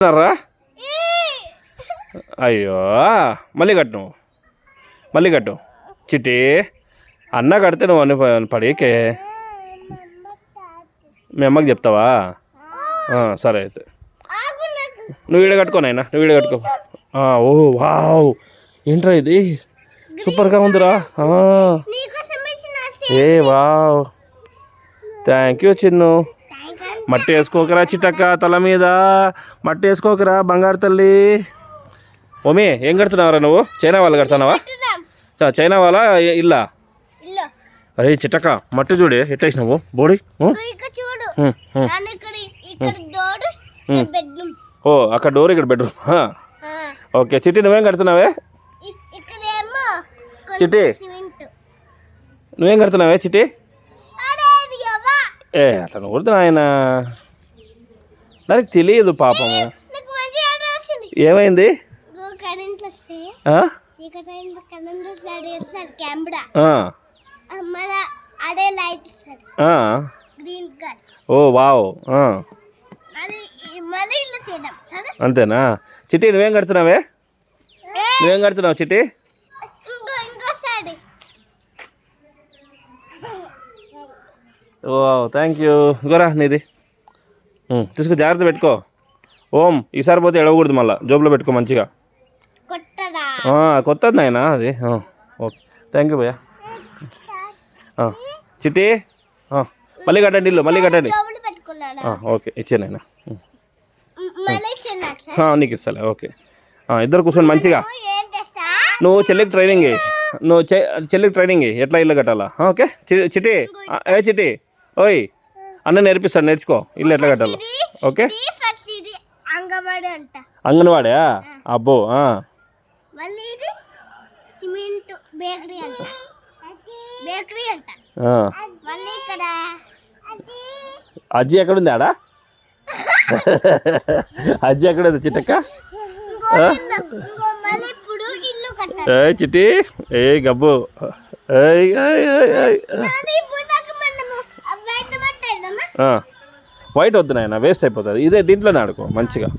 రా అయ్యో మళ్ళీ కట్టు మళ్ళీ కట్టు చిట్టి అన్న కడితే నువ్వు అన్ని పడేకే మీ అమ్మకి చెప్తావా సరే అయితే నువ్వు వీడియో కట్టుకోనైనా నువ్వు వీడియో కట్టుకో ఓ వావ్ ఏంట్రా ఇది సూపర్గా ఉందిరా ఏ వావ్ థ్యాంక్ యూ చిన్ను మట్టి వేసుకోకరా చిట్టక్క తల మీద మట్టి వేసుకోకరా బంగారు తల్లి ఓమే ఏం కడుతున్నావురా నువ్వు చైనా వాళ్ళు కడుతున్నావా చైనా వాళ్ళ ఇల్లా అరే చిట్టక్క మట్టి చూడే ఎట్టేసినావు బోడి ఓ అక్కడ డోర్ ఇక్కడ బెడ్రూమ్ ఓకే చిట్టి నువ్వేం కడుతున్నావే చిట్టి నువ్వేం కడుతున్నావే చిట్టి అట్లా నూరుదు ఆయన నాకు తెలియదు పాపము ఏమైంది ఓ వావ్ అంతేనా చిట్టి నువ్వేం కడుతున్నావే నువ్వేం కడుతున్నావు చిట్టి ఓ థ్యాంక్ యూ ఇంకోరా నీది తీసుకో జాగ్రత్త పెట్టుకో ఓం ఈసారి పోతే ఎడవకూడదు మళ్ళీ జోబులో పెట్టుకో మంచిగా కొత్తది నాయన అది ఓకే థ్యాంక్ యూ భయ్యా చిట్టి మళ్ళీ కట్టండి ఇల్లు మళ్ళీ కట్టండి ఓకే ఇచ్చాను నీకు ఇస్తాలే ఓకే ఇద్దరు కూర్చోండి మంచిగా నువ్వు చెల్లికి ట్రైనింగ్ నువ్వు చెల్లికి ట్రైనింగ్ ఎట్లా ఇల్లు కట్టాలా ఓకే చిట్టి చిట్టి ఓయ్ అన్న నేర్పిస్తాను నేర్చుకో ఇల్లు ఎట్లా కట్టాలో ఓకే అంగన్వాడా అబ్బో అజ్జి ఎక్కడుంది ఆడా అజ్జి ఎక్కడుంది చిట్టక్క చిట్టి ఏ గబ్బు వైట్ వద్దు నాయన వేస్ట్ అయిపోతుంది ఇదే దీంట్లోనే ఆడుకో మంచిగా